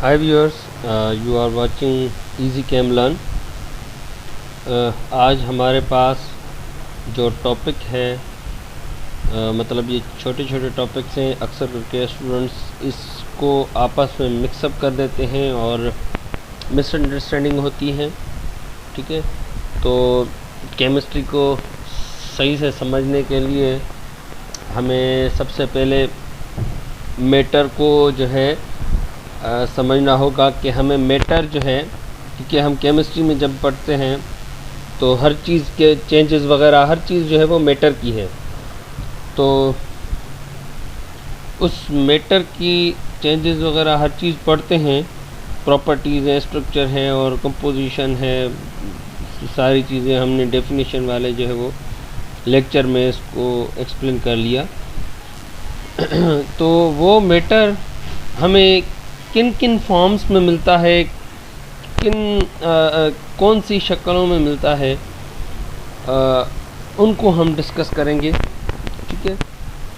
Hi viewers, you are watching Easy Cam Learn। आज हमारे पास जो टॉपिक है मतलब ये छोटे छोटे टॉपिक्स हैं। अक्सर करके स्टूडेंट्स इसको आपस में मिक्सअप कर देते हैं और मिसअंडरस्टैंडिंग होती है। ठीक है, तो केमिस्ट्री को सही से समझने के लिए हमें सबसे पहले मैटर को जो है समझना होगा कि हमें मैटर जो है, क्योंकि हम केमिस्ट्री में जब पढ़ते हैं तो हर चीज़ के चेंजेस वगैरह हर चीज़ जो है वो मैटर की है। तो उस मैटर की चेंजेस वगैरह हर चीज़ पढ़ते हैं, प्रॉपर्टीज़ हैं, स्ट्रक्चर हैं और कंपोजिशन है, सारी चीज़ें हमने डेफिनेशन वाले जो है वो लेक्चर में इसको एक्सप्लेन कर लिया। तो वो मैटर हमें किन किन फॉर्म्स में मिलता है, कौन सी शक्लों में मिलता है, उनको हम डिस्कस करेंगे। ठीक है,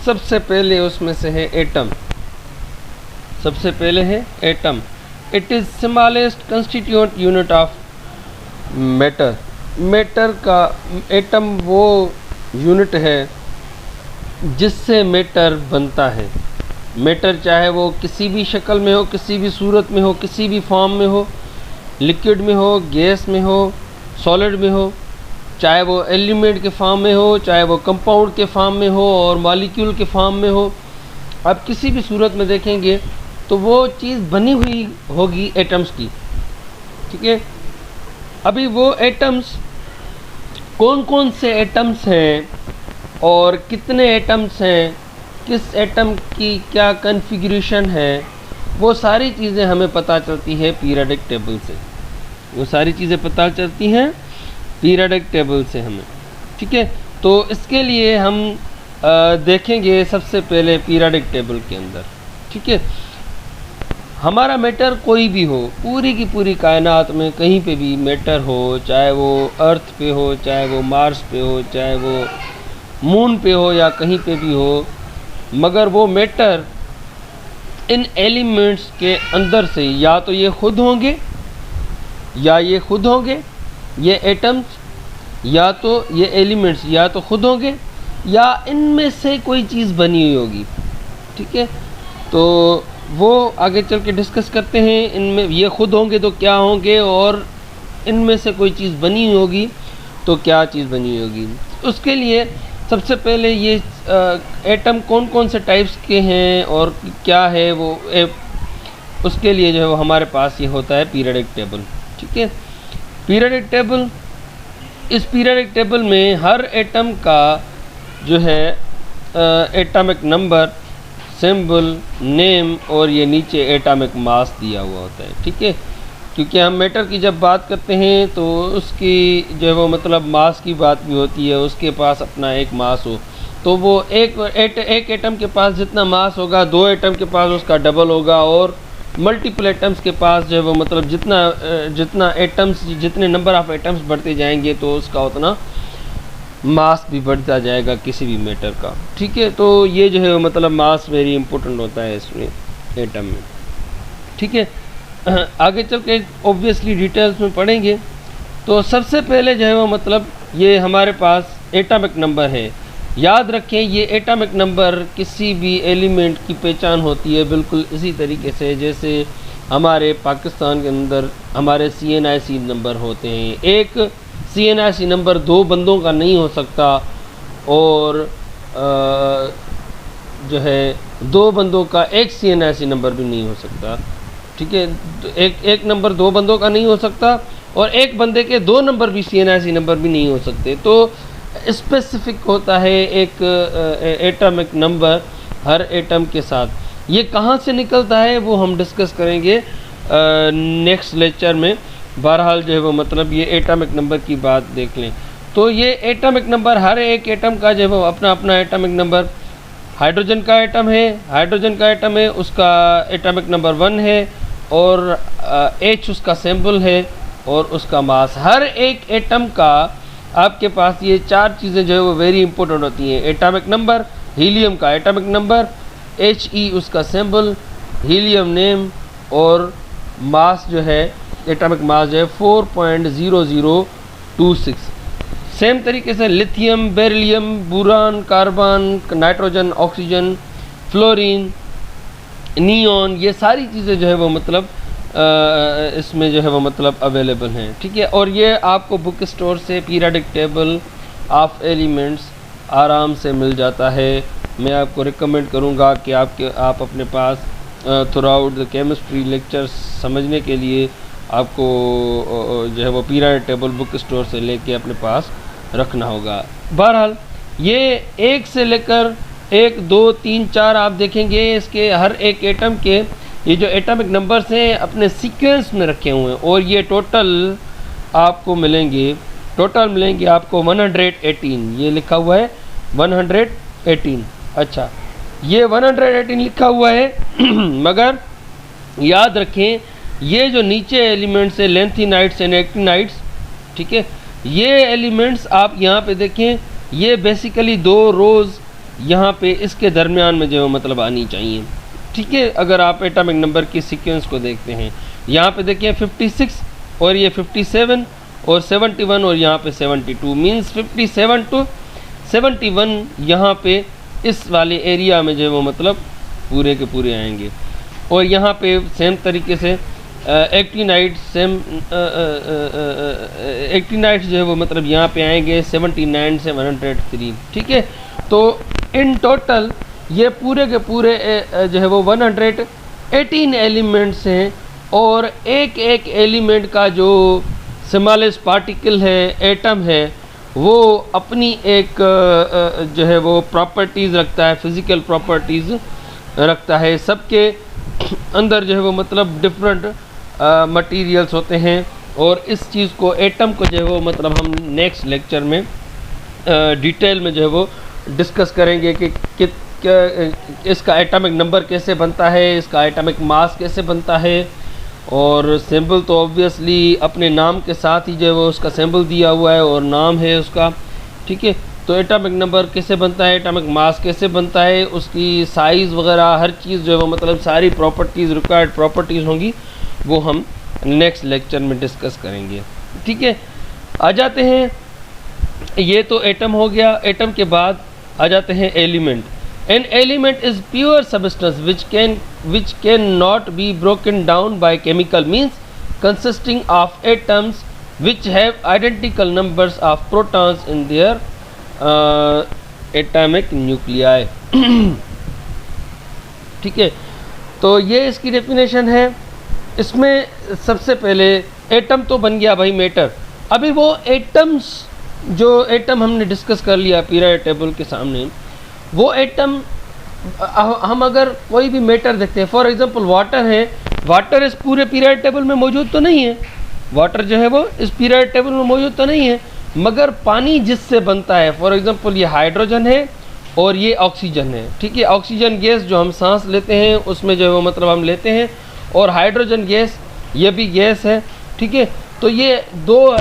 सबसे पहले उसमें से है एटम। सबसे पहले है atom. It is smallest constituent unit of matter. Matter का एटम वो यूनिट है जिससे मैटर बनता है। मैटर चाहे वो किसी भी शक्ल में हो, किसी भी सूरत में हो, किसी भी फॉर्म में हो, लिक्विड में हो, गैस में हो, सॉलिड में हो, चाहे वो एलिमेंट के फॉर्म में हो, चाहे वो कंपाउंड के फॉर्म में हो और मॉलिक्यूल के फॉर्म में हो, आप किसी भी सूरत में देखेंगे तो वो चीज़ बनी हुई होगी एटम्स की। ठीक है, अभी वो एटम्स कौन कौन से एटम्स हैं और कितने एटम्स हैं, किस एटम की क्या कॉन्फ़िगरेशन है, वो सारी चीज़ें हमें पता चलती है पीरियोडिक टेबल से। वो सारी चीज़ें पता चलती हैं पीरियोडिक टेबल से हमें। ठीक है, तो इसके लिए हम देखेंगे सबसे पहले पीरियोडिक टेबल के अंदर। ठीक है, हमारा मैटर कोई भी हो, पूरी की पूरी कायनात में कहीं पे भी मैटर हो, चाहे वो अर्थ पे हो, चाहे वो मार्स पे हो, चाहे वो मून पे हो या कहीं पे भी हो, मगर वो मैटर इन एलिमेंट्स के अंदर से या तो ये खुद होंगे या ये खुद होंगे, ये एटम्स या तो ये एलिमेंट्स या तो खुद होंगे या इनमें से कोई चीज़ बनी हुई होगी। ठीक है, तो वो आगे चल के डिस्कस करते हैं। इनमें ये खुद होंगे तो क्या होंगे और इनमें से कोई चीज़ बनी हुई होगी तो क्या चीज़ बनी हुई होगी। उसके लिए सबसे पहले ये एटम कौन कौन से टाइप्स के हैं और क्या है वो उसके लिए जो है वो हमारे पास ये होता है पीरियोडिक टेबल। ठीक है, पीरियोडिक टेबल, इस पीरियोडिक टेबल में हर एटम का जो है एटॉमिक नंबर, सिंबल, नेम और ये नीचे एटॉमिक मास दिया हुआ होता है। ठीक है, क्योंकि हम मैटर की जब बात करते हैं तो उसकी जो है वो मतलब मास की बात भी होती है। उसके पास अपना एक मास हो तो वो एक एटम के पास जितना मास होगा, दो एटम के पास उसका डबल होगा और मल्टीपल एटम्स के पास जो है वो मतलब जितना एटम्स, जितने नंबर ऑफ़ एटम्स बढ़ते जाएंगे तो उसका उतना मास भी बढ़ता जाएगा किसी भी मैटर का। ठीक है, तो ये जो है मतलब मास वेरी इंपॉर्टेंट होता है इसमें एटम में। ठीक है, आगे चल के ऑब्वियसली डिटेल्स में पढ़ेंगे। तो सबसे पहले जो है वो मतलब ये हमारे पास एटॉमिक नंबर है। याद रखें, ये एटॉमिक नंबर किसी भी एलिमेंट की पहचान होती है बिल्कुल इसी तरीके से जैसे हमारे पाकिस्तान के अंदर हमारे CNIC नंबर होते हैं। एक CNIC नंबर दो बंदों का नहीं हो सकता और जो है दो बंदों का एक CNIC नंबर भी नहीं हो सकता। ठीक है, एक नंबर दो बंदों का नहीं हो सकता और एक बंदे के दो नंबर भी CNIC नंबर भी नहीं हो सकते। तो स्पेसिफिक होता है एक एटॉमिक नंबर हर एटम के साथ। ये कहाँ से निकलता है वो हम डिस्कस करेंगे नेक्स्ट लेक्चर में। बहरहाल जो है वो मतलब ये एटॉमिक नंबर की बात देख लें तो ये एटॉमिक नंबर, हर एक एटम का जो है वो अपना अपना एटॉमिक नंबर। हाइड्रोजन का एटम है, उसका एटॉमिक नंबर 1 है और H उसका सिंबल है और उसका मास। हर एक एटम का आपके पास ये चार चीज़ें जो है वो वेरी इंपॉर्टेंट होती हैं। एटॉमिक नंबर, हीलियम का एटॉमिक नंबर, He उसका सिंबल, हीलियम नेम और मास जो है, एटॉमिक मास जो है 4.0026। सेम तरीके से lithium, beryllium, boron, carbon, nitrogen, oxygen, fluorine, neon, ये सारी चीज़ें जो है वो मतलब इसमें जो है वो मतलब अवेलेबल हैं, ठीक है। और ये आपको बुक स्टोर से पीरियोडिक टेबल ऑफ एलिमेंट्स आराम से मिल जाता है। मैं आपको रिकमेंड करूँगा कि आप अपने pass through out the chemistry lectures समझने के लिए आपको जो है वो पीरियोडिक टेबल बुक स्टोर से लेके अपने पास रखना होगा। बहरहाल ये 1 से लेकर 1, 2, 3, 4 आप देखेंगे इसके हर एक एटम के ये जो एटॉमिक नंबर्स हैं अपने सीक्वेंस में रखे हुए हैं, और ये टोटल आपको मिलेंगे आपको 118। ये लिखा हुआ है 118। अच्छा, ये 118 लिखा हुआ है मगर याद रखें ये जो नीचे एलिमेंट्स है लेंथिनाइट्स एंड एक्टिनाइट्स, ठीक है, ये एलिमेंट्स आप यहाँ पे देखें, ये बेसिकली 2 रोज़ यहाँ पे इसके दरमियान में जो मतलब आनी चाहिए, ठीक है। अगर आप एटॉमिक नंबर की सीक्वेंस को देखते हैं, यहाँ पे देखिए 56 और ये 57 और 71 और यहाँ पे 72, मींस 57 to 71 यहाँ पे इस वाले एरिया में जो वो मतलब पूरे के पूरे आएंगे। और यहाँ पे सेम तरीके से एक्टिनाइट्स जो है वो मतलब यहाँ पे आएंगे 79 से 103, ठीक है। तो इन टोटल ये पूरे के पूरे जो है वो 118 एलिमेंट्स हैं, और एक एक एलिमेंट का जो स्मॉलेस्ट पार्टिकल है, एटम है, वो अपनी एक जो है वो प्रॉपर्टीज़ रखता है, फिज़िकल प्रॉपर्टीज़ रखता है। सबके अंदर जो है वो मतलब डिफरेंट मटेरियल्स होते हैं, और इस चीज़ को एटम को जो है वो मतलब हम नेक्स्ट लेक्चर में डिटेल में जो है वो डिस्कस करेंगे कि इसका एटॉमिक नंबर कैसे बनता है, इसका एटॉमिक मास कैसे बनता है, और सिंबल तो ऑब्वियसली अपने नाम के साथ ही जो है वो उसका सिंबल दिया हुआ है और नाम है उसका, ठीक है। तो एटॉमिक नंबर कैसे बनता है, एटॉमिक मास कैसे बनता है, उसकी साइज़ वगैरह हर चीज़ जो है वो मतलब सारी प्रॉपर्टीज़, रिक्वायर्ड प्रॉपर्टीज़ होंगी, वो हम नेक्स्ट लेक्चर में डिस्कस करेंगे, ठीक है। आ जाते हैं, ये तो एटम हो गया। एटम के बाद आ जाते हैं element. An element is pure substance which can not be broken down by chemical means, consisting of atoms which have identical numbers of protons in their atomic nuclei। ठीक है, तो ये इसकी डेफिनेशन है। इसमें सबसे पहले एटम तो बन गया भाई मैटर। अभी वो एटम्स जो एटम हमने डिस्कस कर लिया पीरियोडिक टेबल के सामने, वो एटम हम अगर कोई भी मैटर देखते हैं, फॉर एग्जांपल वाटर है, वाटर इस पूरे पीरियोडिक टेबल में मौजूद तो नहीं है, वाटर जो है वो इस पीरियोडिक टेबल में मौजूद तो नहीं है, मगर पानी जिससे बनता है, फॉर एग्जांपल ये हाइड्रोजन है और ये ऑक्सीजन है, ठीक है। ऑक्सीजन गैस जो हम सांस लेते हैं उसमें जो है वो मतलब हम लेते हैं, और हाइड्रोजन गैस ये भी गैस है, ठीक है। तो ये 2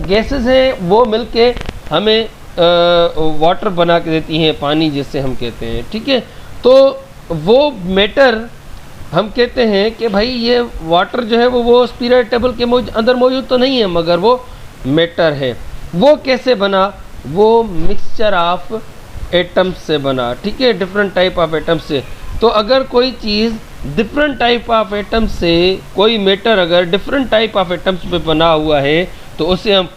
गैसेस हैं, वो मिलके हमें वाटर बना के देती हैं, पानी जिससे हम कहते हैं, ठीक है। तो वो मैटर हम कहते हैं कि भाई ये वाटर जो है वो उस पीरियोडिक टेबल के अंदर मौजूद तो नहीं है, मगर वो मैटर है। वो कैसे बना? वो मिक्सचर ऑफ एटम्स से बना, ठीक है, डिफरेंट टाइप ऑफ एटम्स से। तो अगर कोई चीज़ डिफरेंट टाइप ऑफ एटम्स से, कोई मैटर अगर डिफरेंट टाइप ऑफ एटम्स पे बना हुआ है, तो उसे हम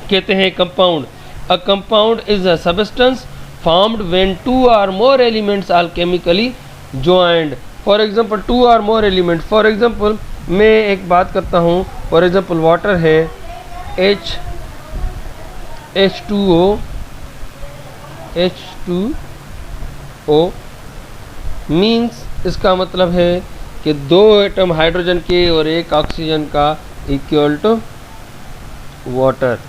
कहते हैं compound. A compound is a substance formed when 2 or more elements are chemically joined. For example, 2 or more elements. For example, मैं एक बात करता हूँ, for example वाटर है H2O मीन्स इसका मतलब है कि 2 एटम हाइड्रोजन के और 1 ऑक्सीजन का इक्वल टू वाटर,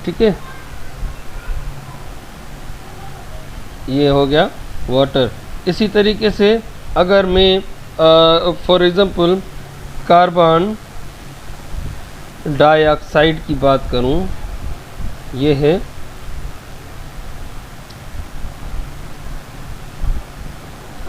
ठीक है, ये हो गया वाटर। इसी तरीके से अगर मैं फॉर एग्ज़ाम्पल कार्बन डाइऑक्साइड की बात करूं, ये है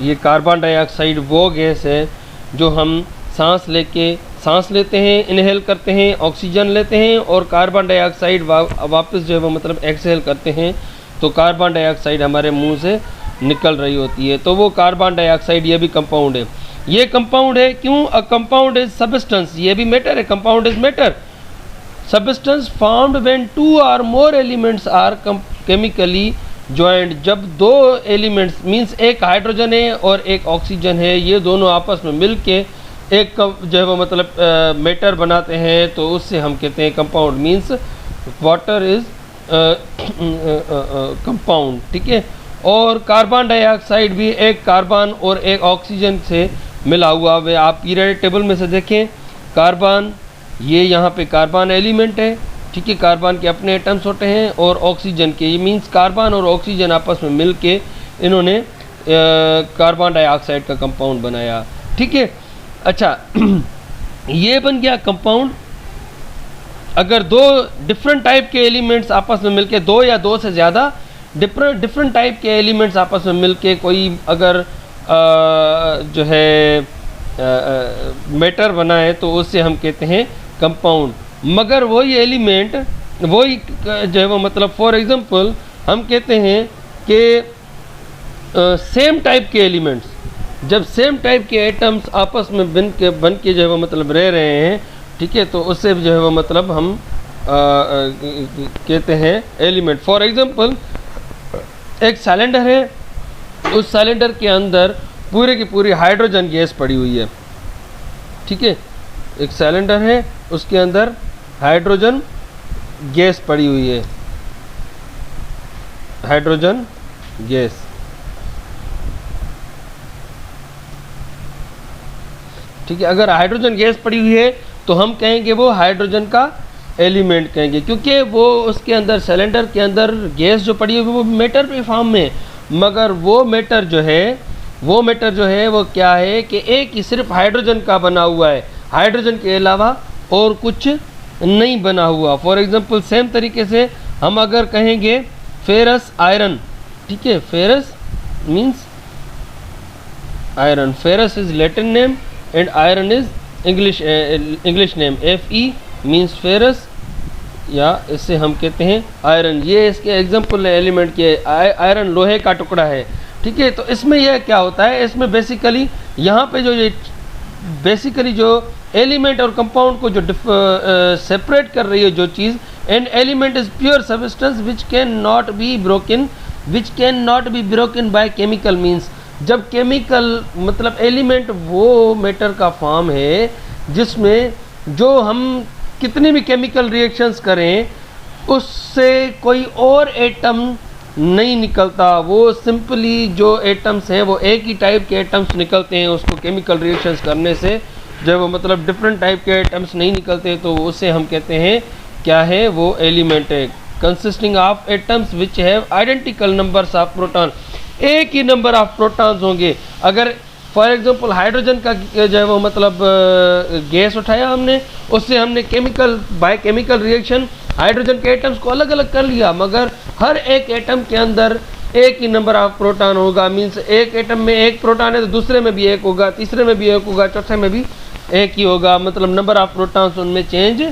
ये कार्बन डाइऑक्साइड वो गैस है जो हम सांस लेके सांस लेते हैं, इनहेल करते हैं, ऑक्सीजन लेते हैं और कार्बन डाइऑक्साइड वापस जो है वो मतलब एक्सहेल करते हैं, तो कार्बन डाइऑक्साइड हमारे मुंह से निकल रही होती है, तो वो कार्बन डाइऑक्साइड ये भी कंपाउंड है। ये कंपाउंड है क्यों? अ कंपाउंड इज सब्सटेंस, ये भी मैटर है, compound is matter. Substance formed when two or more elements are chemically joint, जब दो एलिमेंट्स मींस एक हाइड्रोजन है और एक ऑक्सीजन है, ये दोनों आपस में मिल के एक जो है वो मतलब मैटर बनाते हैं, तो उससे हम कहते हैं compound. Means water is compound, ठीक है। और कार्बन डाइऑक्साइड भी एक कार्बन और एक ऑक्सीजन से मिला हुआ है। आप पीरियडिक टेबल में से देखें, कार्बन, ये यहाँ पे कार्बन एलिमेंट है, ठीक है, कार्बन के अपने एटम्स होते हैं और ऑक्सीजन के, ये मींस कार्बन और ऑक्सीजन आपस में मिल के इन्होंने कार्बन डाइऑक्साइड का कंपाउंड बनाया, ठीक है। अच्छा ये बन गया कंपाउंड। अगर दो डिफरेंट टाइप के एलिमेंट्स आपस में मिलके, दो या दो से ज़्यादा डिफरेंट टाइप के एलिमेंट्स आपस में मिलके कोई अगर जो है मैटर बनाए, तो उससे हम कहते हैं कंपाउंड। मगर वही एलिमेंट, वही जो है वो मतलब फॉर एग्जांपल हम कहते हैं कि सेम टाइप के एलिमेंट्स, जब सेम टाइप के एटम्स आपस में बन के जो है वो मतलब रह रहे हैं, ठीक है, तो उससे जो है वो मतलब हम कहते हैं एलिमेंट। फॉर एग्जांपल एक सिलेंडर है, उस सिलेंडर के अंदर पूरे की पूरी हाइड्रोजन गैस पड़ी हुई है, ठीक है। एक सिलेंडर है, उसके अंदर हाइड्रोजन गैस पड़ी हुई है, हाइड्रोजन गैस, ठीक है। अगर हाइड्रोजन गैस पड़ी हुई है तो हम कहेंगे वो हाइड्रोजन का एलिमेंट कहेंगे, क्योंकि वो उसके अंदर सिलेंडर के अंदर गैस जो पड़ी हुई है वो मैटर के फॉर्म में, मगर वो मैटर जो है वो क्या है कि एक ही सिर्फ हाइड्रोजन का बना हुआ है, हाइड्रोजन के अलावा और कुछ नहीं बना हुआ। फॉर एग्जांपल सेम तरीके से हम अगर कहेंगे फेरस आयरन, ठीक है, ferrous means iron, ferrous is Latin name and iron is English name, Fe means ferrous, या इससे हम कहते हैं आयरन। ये इसके एग्जांपल एलिमेंट के, आयरन लोहे का टुकड़ा है, ठीक है। तो इसमें यह क्या होता है, इसमें बेसिकली यहाँ पे जो ये बेसिकली जो एलिमेंट और कंपाउंड को जो सेपरेट कर रही है जो चीज़, and element is pure substance which can not be broken by chemical means, जब केमिकल मतलब एलिमेंट वो मैटर का फॉर्म है जिसमें जो हम कितनी भी केमिकल रिएक्शंस करें उससे कोई और एटम नहीं निकलता, वो सिंपली जो एटम्स हैं वो एक ही टाइप के एटम्स निकलते हैं, उसको केमिकल रिएक्शंस करने से जब वो मतलब डिफरेंट टाइप के एटम्स नहीं निकलते, तो उससे हम कहते हैं क्या है, वो एलिमेंट है। Consisting of atoms which have identical numbers of proton, एक ही नंबर ऑफ प्रोटॉन्स होंगे। अगर फॉर एग्जांपल हाइड्रोजन का जो है वो मतलब गैस उठाया हमने, उससे हमने बाय केमिकल रिएक्शन हाइड्रोजन के एटम्स को अलग अलग कर लिया, मगर हर एक एटम के अंदर एक ही नंबर ऑफ प्रोटॉन होगा। मींस एक एटम में एक प्रोटॉन है तो दूसरे में भी एक होगा, तीसरे में भी एक होगा, चौथे में भी एक ही होगा, मतलब नंबर ऑफ प्रोटॉन्स उनमें चेंज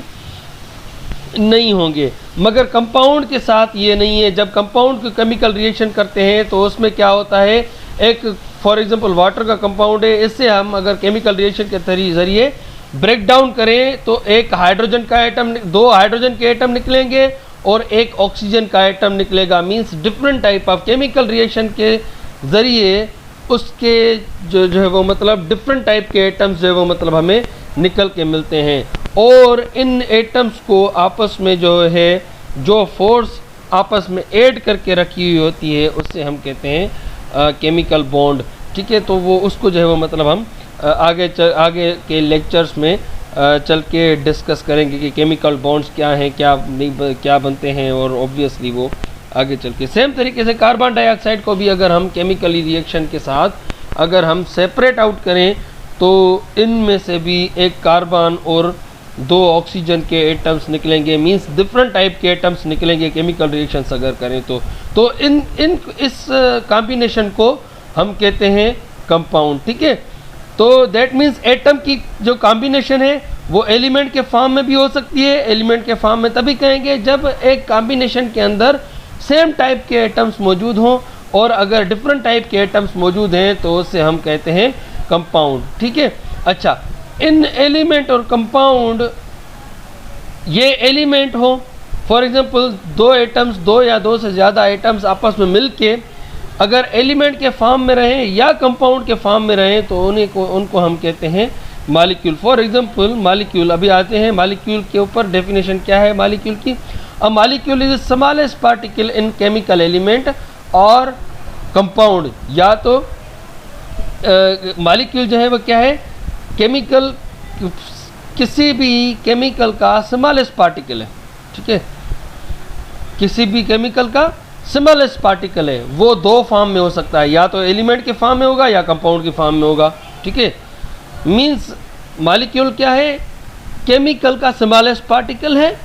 नहीं होंगे। मगर कंपाउंड के साथ ये नहीं है। जब कंपाउंड को केमिकल रिएक्शन करते हैं तो उसमें क्या होता है, एक फॉर एग्जांपल वाटर का कंपाउंड है, इससे हम अगर केमिकल रिएक्शन के जरिए ब्रेक डाउन करें तो एक हाइड्रोजन का एटम, दो हाइड्रोजन के एटम निकलेंगे और एक ऑक्सीजन का एटम निकलेगा। Means different type of chemical reaction के ज़रिए उसके जो है वो मतलब डिफरेंट टाइप के एटम्स जो है वो मतलब हमें निकल के मिलते हैं। और इन एटम्स को आपस में जो है जो फोर्स आपस में ऐड करके रखी हुई होती है उससे हम कहते हैं केमिकल बॉन्ड, ठीक है। तो वो उसको जो है वो मतलब हम आगे के लेक्चर्स में चल के डिस्कस करेंगे कि केमिकल बॉन्ड्स क्या हैं, क्या बनते हैं, और ऑब्वियसली वो आगे चल के सेम तरीके से कार्बन डाइऑक्साइड को भी अगर हम केमिकली रिएक्शन के साथ अगर हम सेपरेट आउट करें तो इनमें से भी एक कार्बन और दो ऑक्सीजन के एटम्स निकलेंगे। मींस डिफरेंट टाइप के एटम्स निकलेंगे केमिकल रिएक्शंस अगर करें तो इस कॉम्बिनेशन को हम कहते हैं कंपाउंड, ठीक है। तो दैट मीन्स एटम की जो कॉम्बिनेशन है वो एलिमेंट के फॉर्म में भी हो सकती है। एलिमेंट के फॉर्म में तभी कहेंगे जब एक कॉम्बिनेशन के अंदर सेम टाइप के एटम्स मौजूद हों, और अगर डिफरेंट टाइप के एटम्स मौजूद हैं तो उसे हम कहते हैं कंपाउंड। ठीक है। अच्छा, इन एलिमेंट और कंपाउंड, ये एलिमेंट हो, फॉर एग्जांपल दो एटम्स, दो या दो से ज़्यादा एटम्स आपस में मिलके अगर एलिमेंट के फॉर्म में रहें या कंपाउंड के फॉर्म में रहें तो उनको हम कहते हैं मॉलिक्यूल। फॉर एग्जांपल मॉलिक्यूल, अभी आते हैं मॉलिक्यूल के ऊपर। डेफिनेशन क्या है मॉलिक्यूल की? अ molecule is smallest particle in chemical element और कंपाउंड। या तो मॉलिक्यूल जो है वो क्या है? केमिकल, किसी भी केमिकल का स्मॉलेस्ट पार्टिकल है। ठीक है, किसी भी केमिकल का स्मॉलेस्ट पार्टिकल है। वो दो फॉर्म में हो सकता है, या तो एलिमेंट के फॉर्म में होगा या कंपाउंड के फॉर्म में होगा। ठीक है, मीन्स मॉलिक्यूल क्या है? केमिकल का स्मॉलेस्ट पार्टिकल है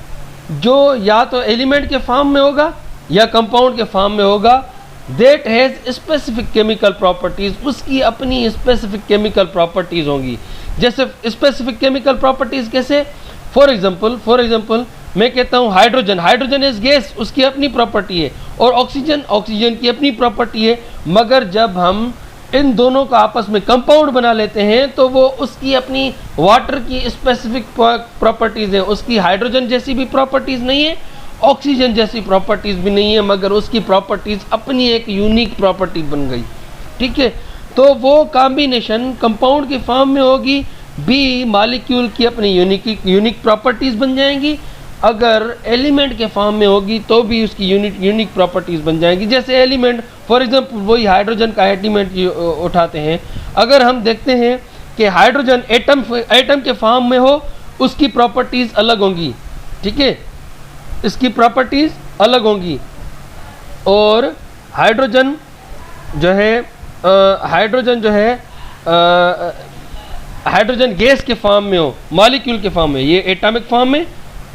जो या तो एलिमेंट के फॉर्म में होगा या कंपाउंड के फॉर्म में होगा। That has specific chemical properties, उसकी अपनी स्पेसिफिक केमिकल प्रॉपर्टीज़ होंगी। जैसे स्पेसिफिक केमिकल प्रॉपर्टीज़ कैसे? फॉर एग्जांपल मैं कहता हूँ हाइड्रोजन, हाइड्रोजन इज गैस, उसकी अपनी प्रॉपर्टी है, और ऑक्सीजन, ऑक्सीजन की अपनी प्रॉपर्टी है। मगर जब हम इन दोनों का आपस में कंपाउंड बना लेते हैं तो वो उसकी अपनी वाटर की स्पेसिफिक प्रॉपर्टीज़ है। उसकी हाइड्रोजन जैसी भी प्रॉपर्टीज़ नहीं है, ऑक्सीजन जैसी प्रॉपर्टीज़ भी नहीं है, मगर उसकी प्रॉपर्टीज़ अपनी एक यूनिक प्रॉपर्टी बन गई। ठीक है, तो वो कॉम्बिनेशन कंपाउंड के फॉर्म में होगी, बी मॉलिक्यूल की अपनी यूनिक प्रॉपर्टीज़ बन जाएंगी। अगर एलिमेंट के फॉर्म में होगी तो भी उसकी यूनिक प्रॉपर्टीज़ बन जाएंगी। जैसे एलिमेंट, फॉर एग्जांपल वही हाइड्रोजन का एलिमेंट उठाते हैं, अगर हम देखते हैं कि हाइड्रोजन एटम के फॉर्म में हो, उसकी प्रॉपर्टीज़ अलग होंगी। ठीक है, इसकी प्रॉपर्टीज़ अलग होंगी। और हाइड्रोजन जो है हाइड्रोजन गैस के फॉर्म में हो, मॉलिक्यूल के फॉर्म में, ये एटॉमिक फॉर्म में,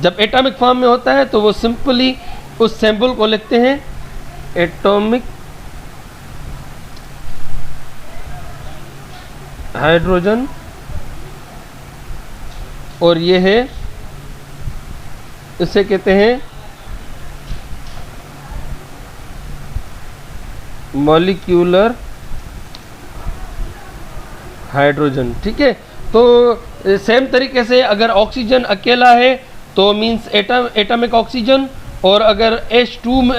जब एटॉमिक फॉर्म में होता है तो वो सिंपली उस सिंबल को लिखते हैं एटॉमिक हाइड्रोजन, और ये है, इसे कहते हैं मॉलिक्यूलर हाइड्रोजन। ठीक है, तो सेम तरीके से अगर ऑक्सीजन अकेला है तो मींस एटॉमिक ऑक्सीजन, और अगर H2 में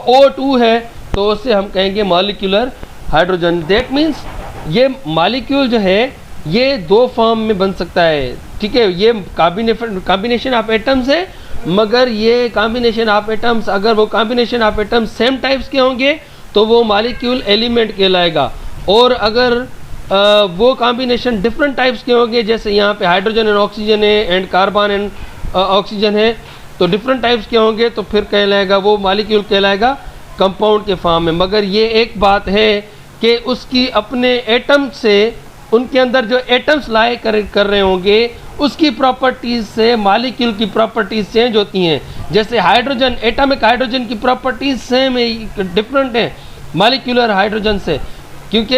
O2 है तो उससे हम कहेंगे मॉलिक्यूलर हाइड्रोजन। दैट मीन्स ये मॉलिक्यूल जो है ये दो फॉर्म में बन सकता है। ठीक है, ये कॉम्बिनेशन ऑफ एटम्स है, मगर ये कॉम्बिनेशन ऑफ एटम्स, अगर वो combination of atoms same types के होंगे तो वो मॉलिक्यूल एलिमेंट कहलाएगा। और अगर वो कॉम्बिनेशन डिफरेंट टाइप्स के होंगे, जैसे यहाँ पे हाइड्रोजन एंड ऑक्सीजन है एंड कार्बन एंड ऑक्सीजन है, तो डिफरेंट टाइप्स के होंगे तो फिर कहलाएगा वो मॉलिक्यूल कहलाएगा कंपाउंड के फॉर्म में। मगर ये एक बात है कि उसकी अपने एटम से, उनके अंदर जो एटम्स लाए कर रहे होंगे उसकी प्रॉपर्टीज़ से मॉलिक्यूल की प्रॉपर्टीज़ चेंज होती हैं। जैसे हाइड्रोजन, एटॉमिक हाइड्रोजन की प्रॉपर्टीज़ सेम है, डिफरेंट है मॉलिक्यूलर हाइड्रोजन से, क्योंकि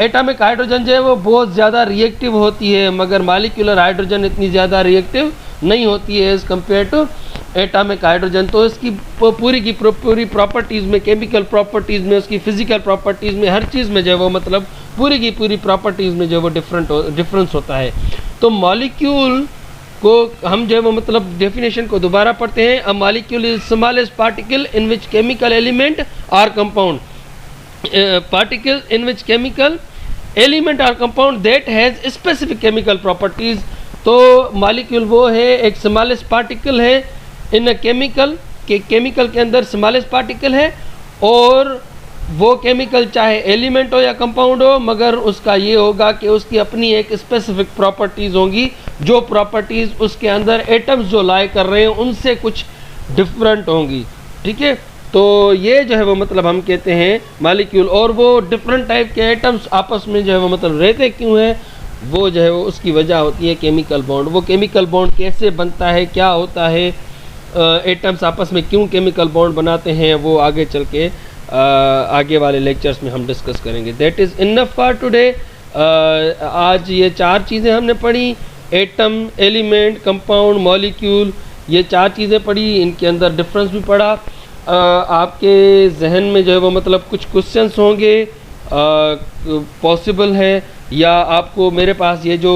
एटॉमिक हाइड्रोजन जो है वो बहुत ज़्यादा रिएक्टिव होती है, मगर मॉलिक्यूलर हाइड्रोजन इतनी ज़्यादा रिएक्टिव नहीं होती है as compare to atomic hydrogen. तो इसकी पूरी प्रॉपर्टीज़ में, केमिकल प्रॉपर्टीज़ में, उसकी फिजिकल प्रॉपर्टीज़ में, हर चीज़ में जो है वो मतलब पूरी की पूरी प्रॉपर्टीज़ में जो है वो डिफरेंस होता है। तो मॉलिक्यूल को हम जो है वो मतलब डेफिनेशन को दोबारा पढ़ते हैं। A molecule is smallest particle in which chemical element or compound, particle in which chemical element or compound that has specific chemical properties. तो मॉलिक्यूल वो है, एक स्मॉलेस्ट पार्टिकल है इन अ केमिकल, के केमिकल के अंदर स्मॉलेस्ट पार्टिकल है, और वो केमिकल चाहे एलिमेंट हो या कंपाउंड हो, मगर उसका ये होगा कि उसकी अपनी एक स्पेसिफिक प्रॉपर्टीज़ होंगी, जो प्रॉपर्टीज़ उसके अंदर एटम्स जो लाए कर रहे हैं उनसे कुछ डिफरेंट होंगी। ठीक है, तो ये जो है वो मतलब हम कहते हैं मॉलिक्यूल। और वो डिफरेंट टाइप के एटम्स आपस में जो है वो मतलब रहते क्यों हैं, वो जो है वो उसकी वजह होती है केमिकल बॉन्ड। वो केमिकल बॉन्ड कैसे बनता है, क्या होता है, एटम्स आपस में क्यों केमिकल बॉन्ड बनाते हैं, वो आगे चल के आगे वाले लेक्चर्स में हम डिस्कस करेंगे। That is enough for today. आज ये 4 चीज़ें हमने पढ़ी। एटम, एलिमेंट, कंपाउंड, मॉलिक्यूल, ये 4 चीज़ें पढ़ी, इनके अंदर डिफरेंस भी पढ़ा। आपके जहन में जो है वो मतलब कुछ क्वेश्चंस होंगे, पॉसिबल है, या आपको मेरे पास ये जो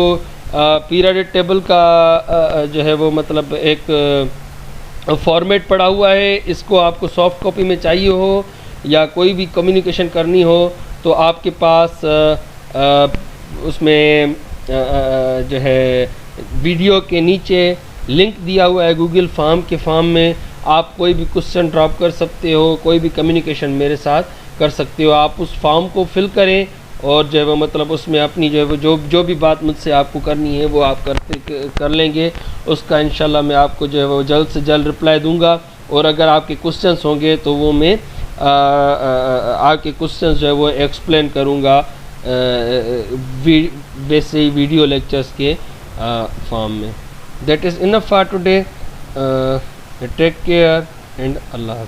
पीरियडिक टेबल का जो है वो मतलब एक फॉर्मेट पड़ा हुआ है, इसको आपको सॉफ्ट कॉपी में चाहिए हो या कोई भी कम्युनिकेशन करनी हो तो आपके पास उसमें जो है वीडियो के नीचे लिंक दिया हुआ है गूगल फॉर्म के फॉर्म में, आप कोई भी क्वेश्चन ड्रॉप कर सकते हो, कोई भी कम्युनिकेशन मेरे साथ कर सकते हो। आप उस फॉर्म को फिल करें और जो है वो मतलब उसमें अपनी जो है वो जो भी बात मुझसे आपको करनी है वो आप कर लेंगे। उसका इंशाल्लाह मैं आपको जो है वो जल्द से जल्द रिप्लाई दूंगा, और अगर आपके क्वेश्चंस होंगे तो वो मैं आपके क्वेश्चंस जो है वो एक्सप्लेन करूंगा वैसे ही वीडियो लेक्चर्स के फॉर्म में। That is enough for today. Take care and अल्लाह हाफ़िज़।